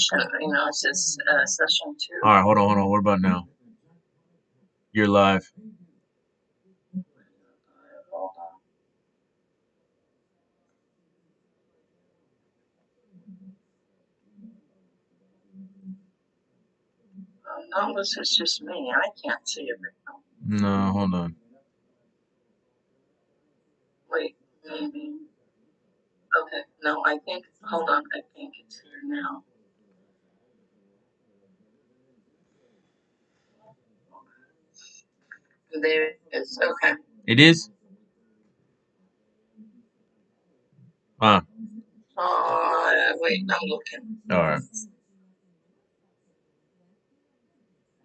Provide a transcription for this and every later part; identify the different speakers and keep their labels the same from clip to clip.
Speaker 1: it says session two.
Speaker 2: All right, hold on. What about now? You're live.
Speaker 1: Hold on. No, this is just me. I can't see it right now.
Speaker 2: No, hold on.
Speaker 1: Wait, maybe. Okay, no, I think, hold on, I think it's here now. There it is. Okay.
Speaker 2: It is? Ah,
Speaker 1: Wait, I'm looking.
Speaker 2: all right.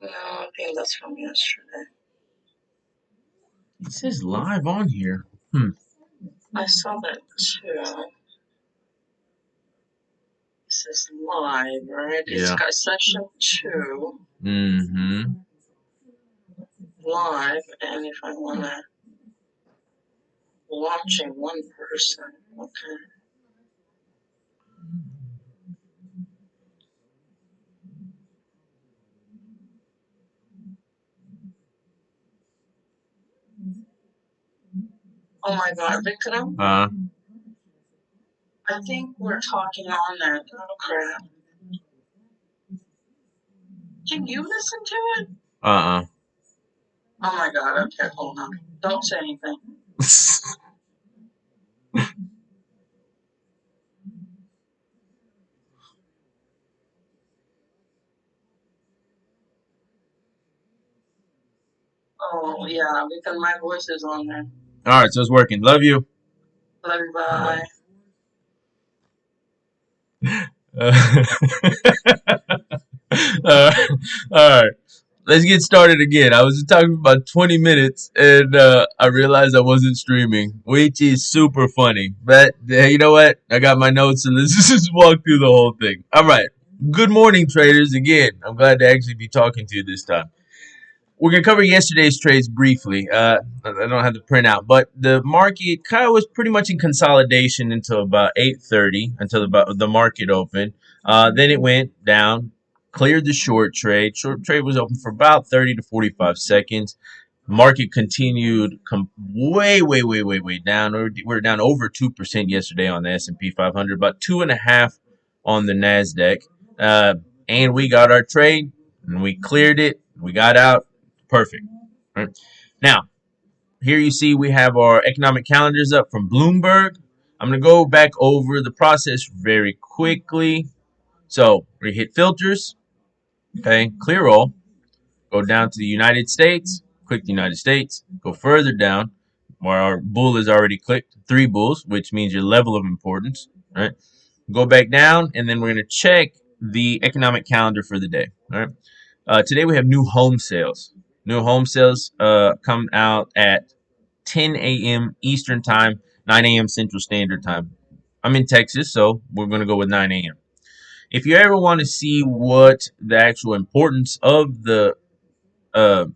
Speaker 1: No, I think that's from yesterday.
Speaker 2: It says live on here. Hmm.
Speaker 1: I saw that too. This is live, right? It's
Speaker 2: Yeah.
Speaker 1: got session two
Speaker 2: Mm-hmm.
Speaker 1: live, and if I wanna watching one person, okay. Oh my God, Vikram, I think we're talking on that. Oh crap. Can you listen to it?
Speaker 2: Uh-uh.
Speaker 1: Oh my God, okay, hold on. Don't say anything. Oh yeah, because my voice is on there.
Speaker 2: All right, so it's working. Love you.
Speaker 1: Love you,
Speaker 2: Bye.
Speaker 1: bye.
Speaker 2: Uh, all right. Let's get started again. I was talking for about 20 minutes and I realized I wasn't streaming, which is super funny. But you know what? I got my notes and let's just walk through the whole thing. All right. Good morning, traders. Again, I'm glad to actually be talking to you this time. We're gonna cover yesterday's trades briefly. I don't have the printout, but the market kind of was pretty much in consolidation until about 8:30, until about the market opened. Then it went down, cleared the short trade. Short trade was open for about 30 to 45 seconds. Market continued way down. We're down over 2% yesterday on the S&P 500, about 2.5 on the Nasdaq. Uh, and we got our trade, and we cleared it. We got out. Perfect. Right. Now, here you see we have our economic calendars up from Bloomberg. I'm going to go back over the process very quickly. So we hit filters, okay, clear all, go down to the United States, click the United States, go further down where our bull is already clicked, three bulls, which means your level of importance, right? Go back down, and then we're going to check the economic calendar for the day, all right? Today we have new home sales. New home sales come out at 10 a.m. Eastern Time, 9 a.m. Central Standard Time. I'm in Texas, so we're going to go with 9 a.m. If you ever want to see what the actual importance of the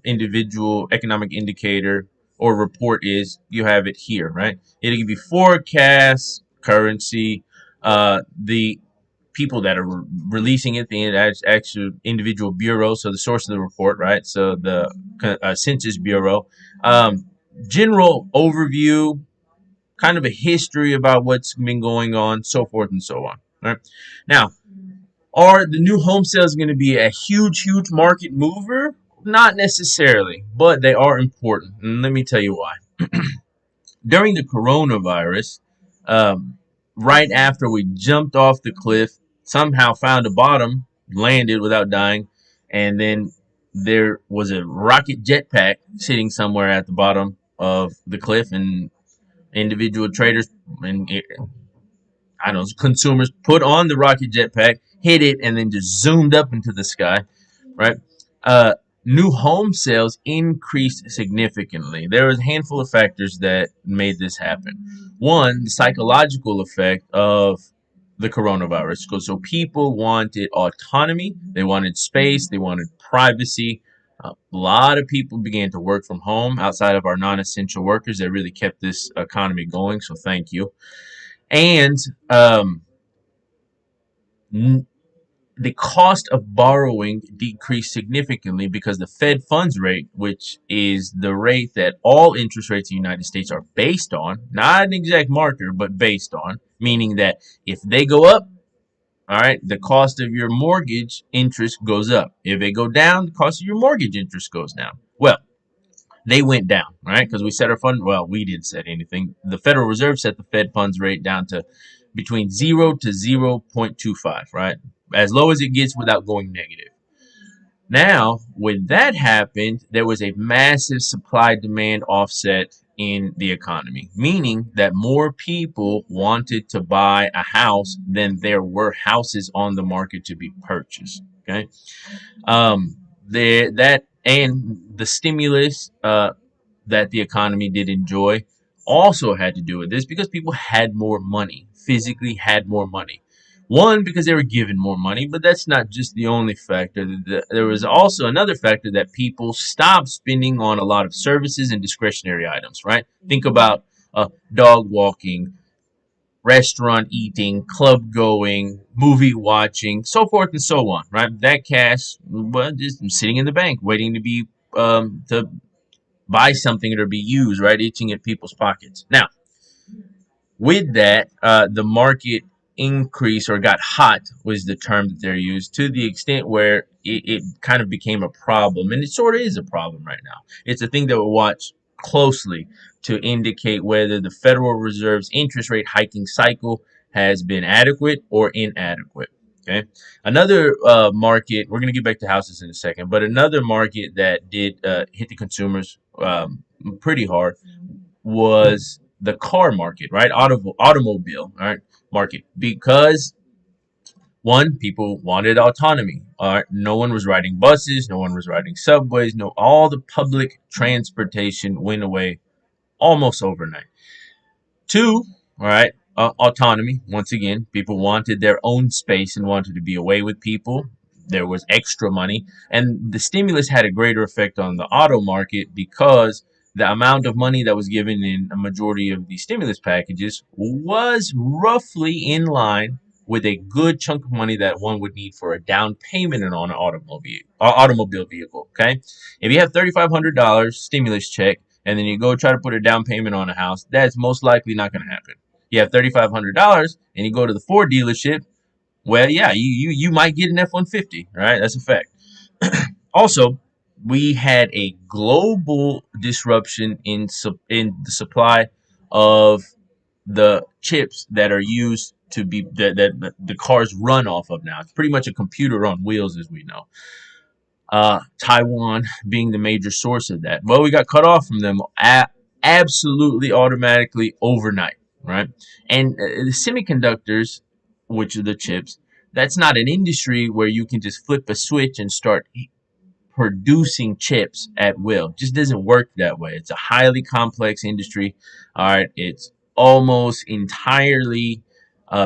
Speaker 2: individual economic indicator or report is, you have it here, right? It'll give you forecasts, currency, the people that are releasing it, the actual individual bureau, so the source of the report, right? So the Census Bureau, um, general overview, kind of a history about what's been going on, so forth and so on. Right now, are the new home sales going to be a huge market mover? Not necessarily, but they are important. And let me tell you why. During the coronavirus, um, right after we jumped off the cliff, somehow found a bottom, landed without dying, and then there was a rocket jetpack sitting somewhere at the bottom of the cliff, and individual traders and I don't know, consumers put on the rocket jetpack, hit it, and then just zoomed up into the sky, right? Uh, New home sales increased significantly. There was a handful of factors that made this happen. One, the psychological effect of the coronavirus. So people wanted autonomy, they wanted space, they wanted privacy. A lot of people began to work from home outside of our non-essential workers that really kept this economy going. So thank you. And um, the cost of borrowing decreased significantly because the Fed funds rate, which is the rate that all interest rates in the United States are based on, not an exact marker, but based on, meaning that if they go up, all right, the cost of your mortgage interest goes up. If they go down, the cost of your mortgage interest goes down. Well, they went down, right? Because we set our fund. Well, we didn't set anything. The Federal Reserve set the Fed funds rate down to between 0 to 0.25, right? As low as it gets without going negative. Now, when that happened, there was a massive supply demand offset in the economy, meaning that more people wanted to buy a house than there were houses on the market to be purchased. Okay. That and the stimulus that the economy did enjoy also had to do with this because people had more money, physically had more money. One, because they were given more money, but that's not just the only factor. There was also another factor that people stopped spending on a lot of services and discretionary items, right? Think about dog walking, restaurant eating, club going, movie watching, so forth and so on, right? That cash was just sitting in the bank waiting to be to buy something or be used, right? Itching at people's pockets. Now, with that, the market increase or got hot was the term that they're used to the extent where it kind of became a problem, and it sort of is a problem right now. It's a thing that we'll watch closely to indicate whether the Federal Reserve's interest rate hiking cycle has been adequate or inadequate. Okay, another market. We're going to get back to houses in a second, but another market that did hit the consumers pretty hard was the car market, right? Automobile, right? Market. Because one, people wanted autonomy. All right, no one was riding buses, no one was riding subways, no, all the public transportation went away almost overnight. Two, all right, autonomy. Once again, people wanted their own space and wanted to be away with people. There was extra money, and the stimulus had a greater effect on the auto market because the amount of money that was given in a majority of the stimulus packages was roughly in line with a good chunk of money that one would need for a down payment on an automobile vehicle. Okay, if you have $3,500 stimulus check and then you go try to put a down payment on a house, that's most likely not going to happen. You have $3,500 and you go to the Ford dealership, well, yeah, you might get an F-150, right? That's a fact. Also, we had a global disruption in the supply of the chips that are used to be that the cars run off of now. It's pretty much a computer on wheels, as we know. Taiwan being the major source of that. Well, we got cut off from them absolutely automatically overnight, right? And the semiconductors, which are the chips, that's not an industry where you can just flip a switch and start producing chips at will. It just doesn't work that way. It's a highly complex industry. All right, it's almost entirely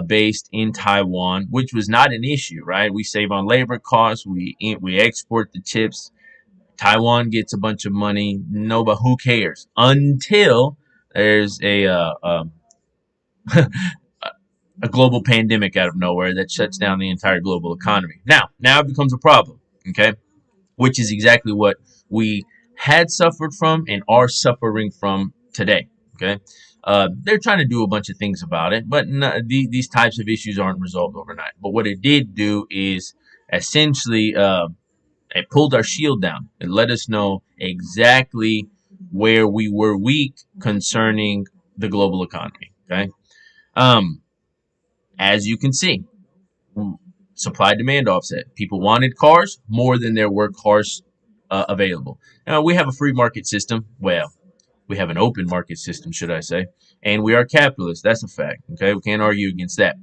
Speaker 2: based in Taiwan, which was not an issue, right? We save on labor costs. We export the chips. Taiwan gets a bunch of money. No, but who cares? Until there's a global pandemic out of nowhere that shuts down the entire global economy. Now it becomes a problem. Okay, which is exactly what we had suffered from and are suffering from today. Okay, they're trying to do a bunch of things about it, but these types of issues aren't resolved overnight. But what it did do is essentially it pulled our shield down. It let us know exactly where we were weak concerning the global economy. Okay, as you can see, supply demand offset. People wanted cars more than there were cars available. Now, we have a free market system. Well, we have an open market system, should I say. And we are capitalists. That's a fact. Okay, we can't argue against that.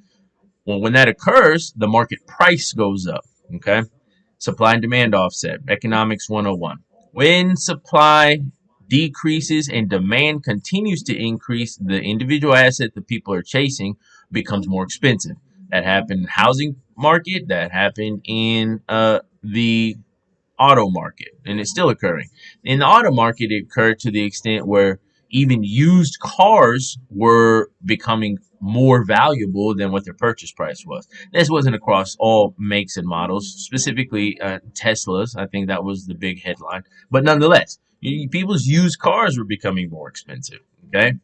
Speaker 2: Well, when that occurs, the market price goes up. Okay, supply and demand offset. Economics 101. When supply decreases and demand continues to increase, the individual asset that people are chasing becomes more expensive. That happened in the housing market. That happened in the auto market, and it's still occurring. In the auto market, it occurred to the extent where Even used cars were becoming more valuable than what their purchase price was. This wasn't across all makes and models, specifically Teslas. I think that was the big headline. But nonetheless, people's used cars were becoming more expensive. Okay.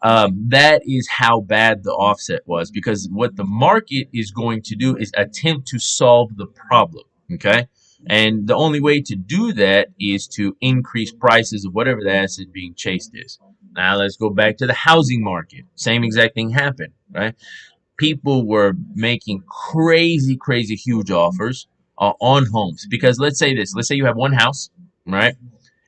Speaker 2: That is how bad the offset was, because what the market is going to do is attempt to solve the problem. Okay. And the only way to do that is to increase prices of whatever the asset being chased is. Now let's go back to the housing market. Same exact thing happened, right? People were making crazy, crazy huge offers on homes, because let's say this, let's say you have one house, right?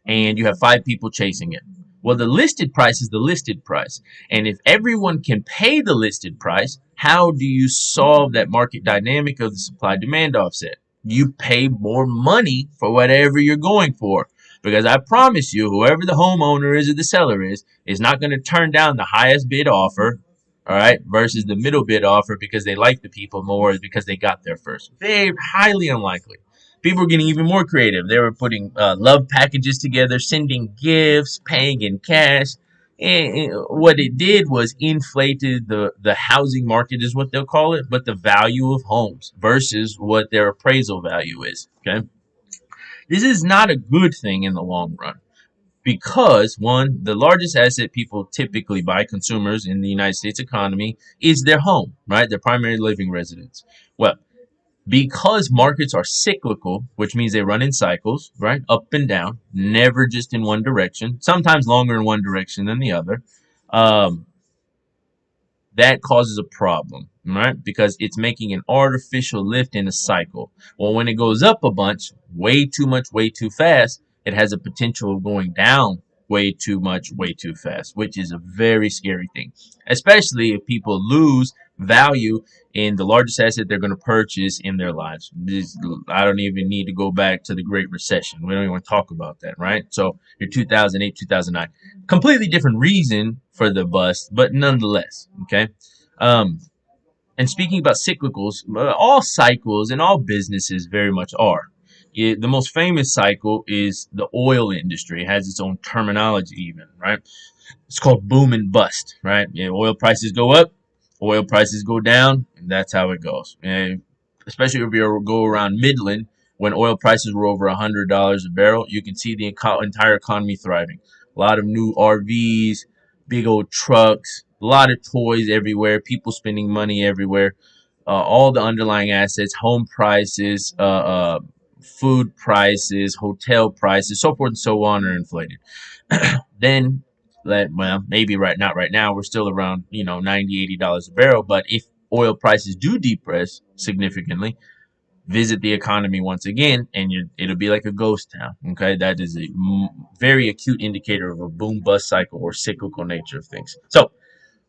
Speaker 2: And you have five people chasing it. Well, the listed price is the listed price. And if everyone can pay the listed price, how do you solve that market dynamic of the supply demand offset? You pay more money for whatever you're going for. Because I promise you, whoever the homeowner is or the seller is not going to turn down the highest bid offer, all right, versus the middle bid offer because they like the people more, because they got there first. Very highly unlikely. People were getting even more creative. They were putting love packages together, sending gifts, paying in cash. And what it did was inflated the housing market, is what they'll call it, but the value of homes versus what their appraisal value is. Okay. This is not a good thing in the long run, because one, the largest asset people typically buy, consumers in the United States economy, is their home, right? Their primary living residence. Well, because markets are cyclical, which means they run in cycles, right? Up and down, never just in one direction, sometimes longer in one direction than the other. Um, that causes a problem, right? Because it's making an artificial lift in a cycle. Well, when it goes up a bunch, way too much, way too fast, it has a potential of going down way too much, way too fast, which is a very scary thing, especially if people lose value in the largest asset they're going to purchase in their lives. I don't even need to go back to the Great Recession. We don't even want to talk about that, right? So your 2008, 2009, completely different reason for the bust, but nonetheless, okay. Um, and speaking about cyclicals, all cycles and all businesses very much are. The most famous cycle is the oil industry. It has its own terminology, even, right? It's called boom and bust, right? Oil prices go up, oil prices go down, and that's how it goes. And especially if you go around Midland, when oil prices were over $100 a barrel, you can see the entire economy thriving. A lot of new RVs, big old trucks, a lot of toys everywhere, people spending money everywhere. All the underlying assets, home prices, food prices, hotel prices, so forth and so on, are inflated. Then, well, maybe not right now, we're still around, $90, $80 a barrel. But if oil prices do depress significantly, visit the economy once again, and it'll be like a ghost town. Okay, that is a very acute indicator of a boom bust cycle or cyclical nature of things. So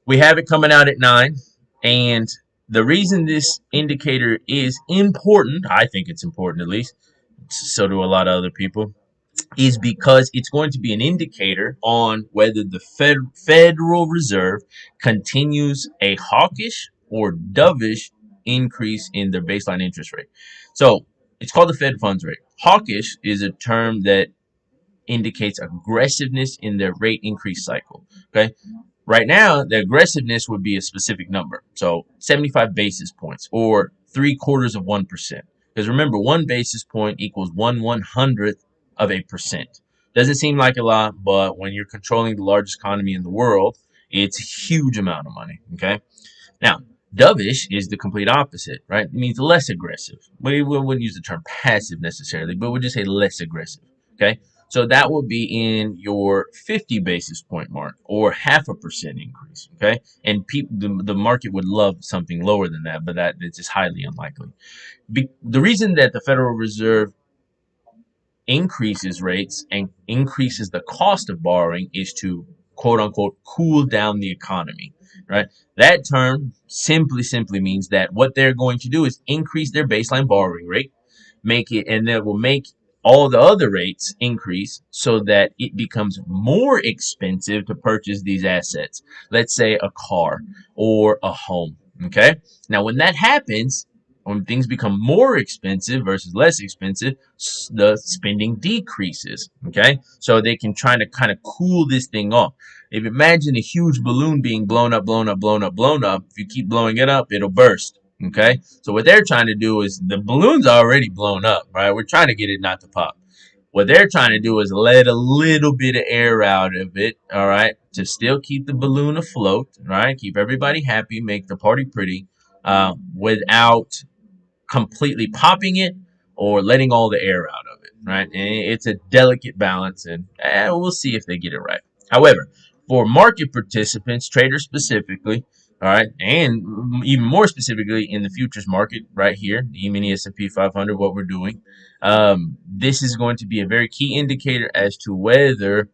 Speaker 2: we have it coming out at 9, and the reason this indicator is important, I think it's important at least, so do a lot of other people, is because it's going to be an indicator on whether the Federal Reserve continues a hawkish or dovish increase in their baseline interest rate. So it's called the Fed funds rate. Hawkish is a term that indicates aggressiveness in their rate increase cycle. Okay. Right now, the aggressiveness would be a specific number. So 75 basis points or 0.75%. Because remember, 1 basis point equals 1/100th of a percent. Doesn't seem like a lot, but when you're controlling the largest economy in the world, it's a huge amount of money. Okay. Now, dovish is the complete opposite, right? It means less aggressive. We wouldn't use the term passive necessarily, but we'll just say less aggressive. Okay. So that would be in your 50 basis point mark or 0.5% increase. Okay. And the market would love something lower than that, but it's just highly unlikely. The reason that the Federal Reserve increases rates and increases the cost of borrowing is to quote unquote cool down the economy, right? That term simply means that what they're going to do is increase their baseline borrowing rate, and that will make all the other rates increase so that it becomes more expensive to purchase these assets. Let's say a car or a home. Okay. Now, when that happens, When things become more expensive versus less expensive, the spending decreases. Okay, so they can try to kind of cool this thing off. If you imagine a huge balloon being blown up, blown up, blown up, blown up, if you keep blowing it up, it'll burst. Okay, so what they're trying to do is the balloon's already blown up, right? We're trying to get it not to pop. What they're trying to do is let a little bit of air out of it, all right, to still keep the balloon afloat, right? Keep everybody happy, make the party pretty, without completely popping it or letting all the air out of it, right? And it's a delicate balance, and we'll see if they get it right. However, for market participants, traders specifically, all right, and even more specifically in the futures market right here, the E-mini S&P 500, what we're doing, this is going to be a very key indicator as to whether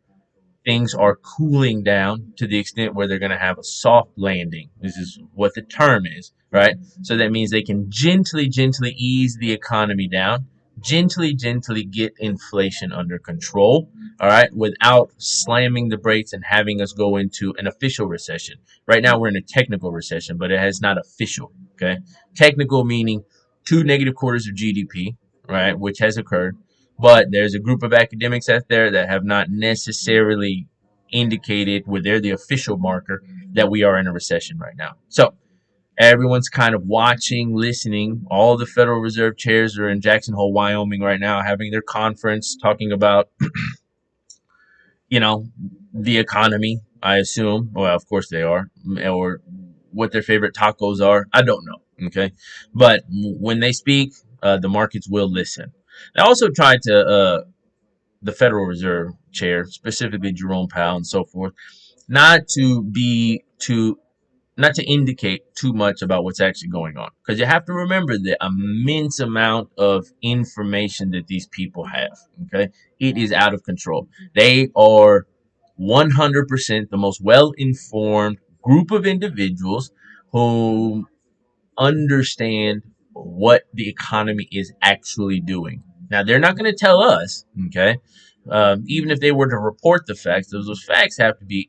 Speaker 2: things are cooling down to the extent where they're going to have a soft landing. This is what the term is, right? So that means they can gently, gently ease the economy down, gently, gently get inflation under control, all right, without slamming the brakes and having us go into an official recession. Right now, we're in a technical recession, but it is not official, okay? Technical meaning 2 negative quarters of GDP, right, which has occurred. But there's a group of academics out there that have not necessarily indicated where they're the official marker that we are in a recession right now. So everyone's kind of watching, listening. All the Federal Reserve chairs are in Jackson Hole, Wyoming right now, having their conference talking about, you know, the economy, I assume. Well, of course they are. Or what their favorite tacos are. I don't know. Okay. But when they speak, the markets will listen. I also tried to, the Federal Reserve chair, specifically Jerome Powell and so forth, not to be too, not to indicate too much about what's actually going on. Because you have to remember the immense amount of information that these people have. Okay. It is out of control. They are 100% the most well informed group of individuals who understand what the economy is actually doing. Now, they're not going to tell us, okay? Even if they were to report the facts, those facts have to be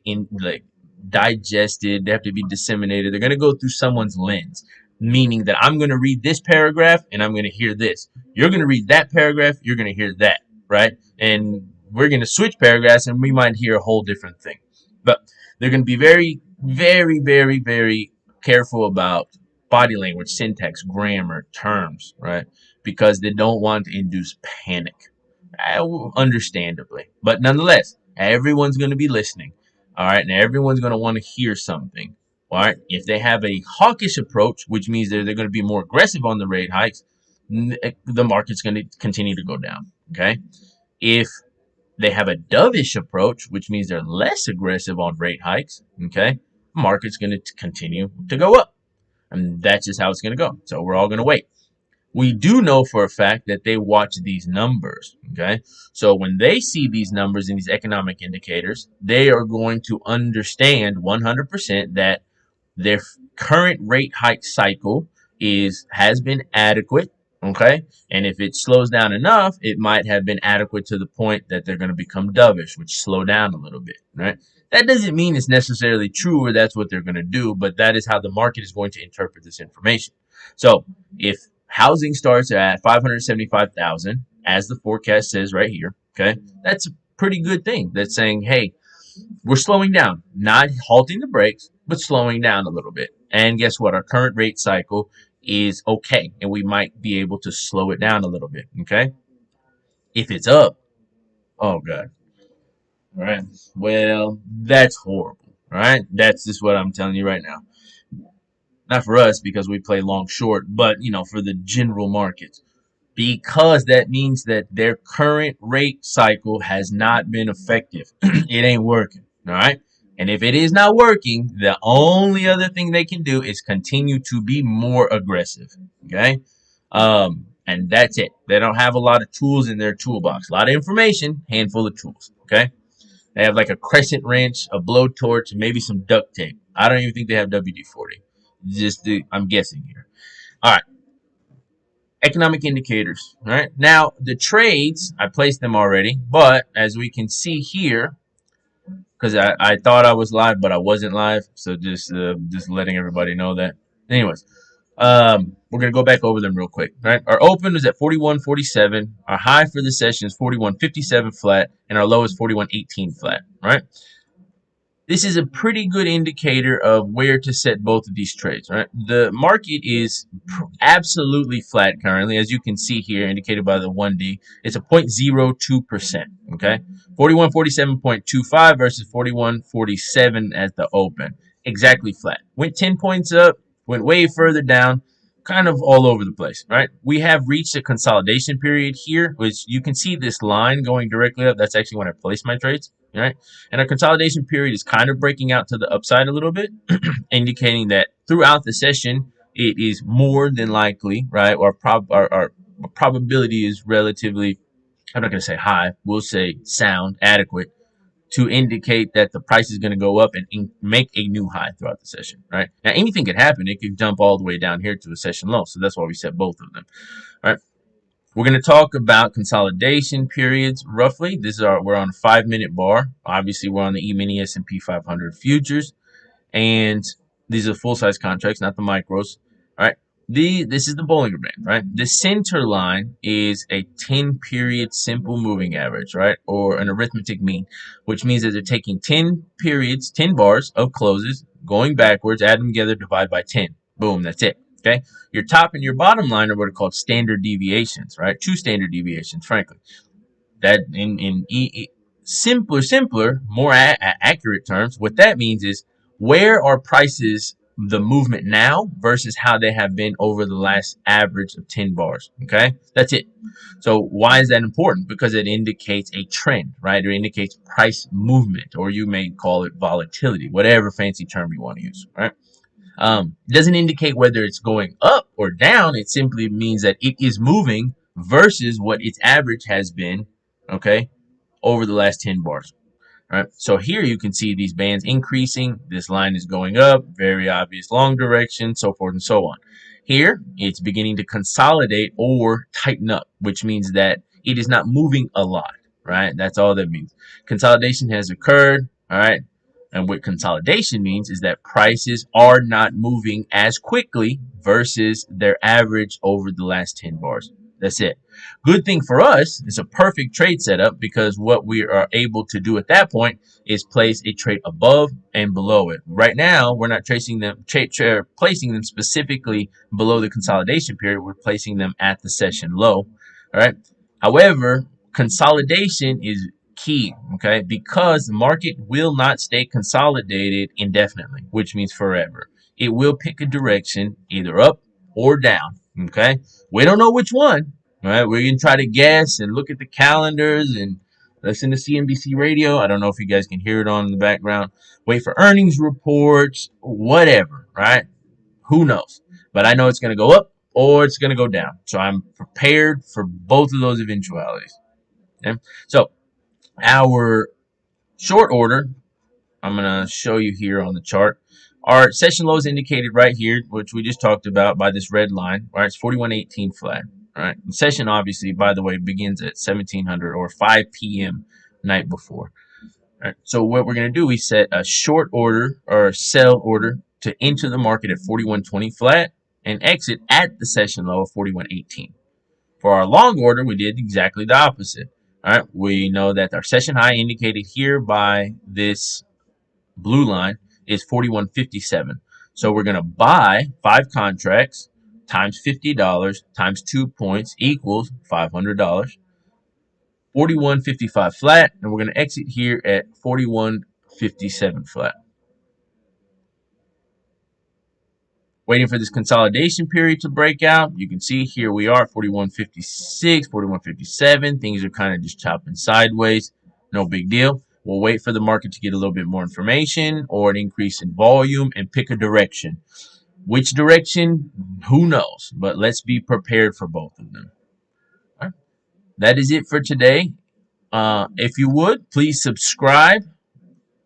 Speaker 2: digested. They have to be disseminated. They're going to go through someone's lens, meaning that I'm going to read this paragraph and I'm going to hear this. You're going to read that paragraph. You're going to hear that, right? And we're going to switch paragraphs and we might hear a whole different thing. But they're going to be very, very, very, very careful about body language, syntax, grammar, terms, right? Because they don't want to induce panic. Understandably. But nonetheless, everyone's going to be listening. All right. And everyone's going to want to hear something. All right. If they have a hawkish approach, which means they're going to be more aggressive on the rate hikes, the market's going to continue to go down. Okay. If they have a dovish approach, which means they're less aggressive on rate hikes, okay, market's going to continue to go up. And that's just how it's going to go. So we're all going to wait. We do know for a fact that they watch these numbers, okay? So when they see these numbers and these economic indicators, they are going to understand 100% that their current rate hike cycle has been adequate, okay? And if it slows down enough, it might have been adequate to the point that they're going to become dovish, which slow down a little bit, right? That doesn't mean it's necessarily true or that's what they're going to do, but that is how the market is going to interpret this information. So if housing starts at 575,000, as the forecast says right here, okay, that's a pretty good thing. That's saying, hey, we're slowing down, not halting the brakes, but slowing down a little bit. And guess what? Our current rate cycle is okay, and we might be able to slow it down a little bit, okay? If it's up, oh, God. All right. Well, that's horrible. All right. That's just what I'm telling you right now. Not for us because we play long short, but for the general markets. Because that means that their current rate cycle has not been effective. It ain't working. All right. And if it is not working, the only other thing they can do is continue to be more aggressive. Okay. And that's it. They don't have a lot of tools in their toolbox. A lot of information, handful of tools. Okay. They have like a crescent wrench, a blowtorch, and maybe some duct tape. I don't even think they have WD-40. I'm guessing here. All right. Economic indicators. All right. Now, the trades, I placed them already. But as we can see here, because I thought I was live, but I wasn't live. So just letting everybody know that. Anyways, We're gonna go back over them real quick. Right, our open is at 41.47. Our high for the session is 41.57 flat, and our low is 41.18 flat. Right. This is a pretty good indicator of where to set both of these trades, right? The market is absolutely flat currently, as you can see here, indicated by the 1D. It's a 0.02%, okay? 4147.25 versus 4147 at the open. Exactly flat. Went 10 points up, went way further down, kind of all over the place, right? We have reached a consolidation period here, which you can see this line going directly up. That's actually when I place my trades, right? And our consolidation period is kind of breaking out to the upside a little bit, indicating that throughout the session, it is more than likely, right? Our probability is relatively, I'm not going to say high, we'll say sound, adequate, to indicate that the price is going to go up and make a new high throughout the session, right? Now, anything could happen. It could jump all the way down here to a session low. So that's why we set both of them, right? We're going to talk about consolidation periods roughly. We're on a 5-minute bar. Obviously, we're on the E-mini S&P 500 futures, and these are full-size contracts, not the micros. All right. This is the Bollinger Band, right? The center line is a 10-period simple moving average, right? Or an arithmetic mean, which means that they're taking 10 periods, 10 bars of closes, going backwards, add them together, divide by 10. Boom, that's it. Okay. Your top and your bottom line are what are called standard deviations, right? 2 standard deviations, frankly. That in simpler, more accurate terms, what that means is where are prices the movement now versus how they have been over the last average of 10 bars. Okay, that's it. So why is that important? Because it indicates a trend, right? It indicates price movement, or you may call it volatility, whatever fancy term you want to use, right? It doesn't indicate whether it's going up or down. It simply means that it is moving versus what its average has been, okay, over the last 10 bars. Right. So here you can see these bands increasing. This line is going up, very obvious long direction, so forth and so on. Here, it's beginning to consolidate or tighten up, which means that it is not moving a lot, right? That's all that means. Consolidation has occurred, all right? And what consolidation means is that prices are not moving as quickly versus their average over the last 10 bars. That's it. Good thing for us, it's a perfect trade setup because what we are able to do at that point is place a trade above and below it. Right now, we're not placing them specifically below the consolidation period. We're placing them at the session low. All right. However, consolidation is key, okay, because the market will not stay consolidated indefinitely, which means forever. It will pick a direction either up or down. Okay, we don't know which one. All right, we're gonna try to guess and look at the calendars and listen to CNBC radio. I don't know if you guys can hear it on in the background. Wait for earnings reports, whatever. Right? Who knows? But I know it's gonna go up or it's gonna go down. So I'm prepared for both of those eventualities. Okay? So our short order, I'm gonna show you here on the chart. Our session low is indicated right here, which we just talked about by this red line. All right, it's 41.18 flat. All right, the session obviously, by the way, begins at 1700 or 5 p.m. night before. All right, so what we're gonna do, we set a short order or a sell order to enter the market at 41.20 flat and exit at the session low of 41.18. For our long order, we did exactly the opposite. All right, we know that our session high indicated here by this blue line is 41.57. So we're going to buy 5 contracts times $50 times 2 points equals $500. 41.55 flat, and we're going to exit here at 41.57 flat. Waiting for this consolidation period to break out. You can see here we are, 41.56, 41.57. Things are kind of just chopping sideways. No big deal. We'll wait for the market to get a little bit more information or an increase in volume and pick a direction. Which direction? Who knows? But let's be prepared for both of them. All right. That is it for today. If you would, please subscribe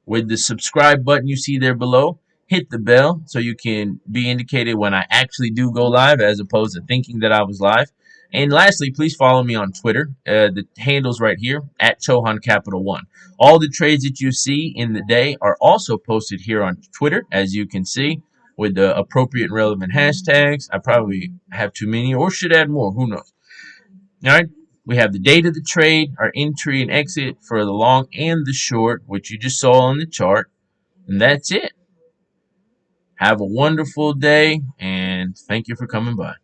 Speaker 2: with the subscribe button you see there below. Hit the bell so you can be indicated when I actually do go live as opposed to thinking that I was live. And lastly, please follow me on Twitter. The handle's right here, at Chohan Capital One. All the trades that you see in the day are also posted here on Twitter, as you can see. with the appropriate and relevant hashtags. I probably have too many or should add more. Who knows? All right. We have the date of the trade, our entry and exit for the long and the short, which you just saw on the chart. And that's it. Have a wonderful day, and thank you for coming by.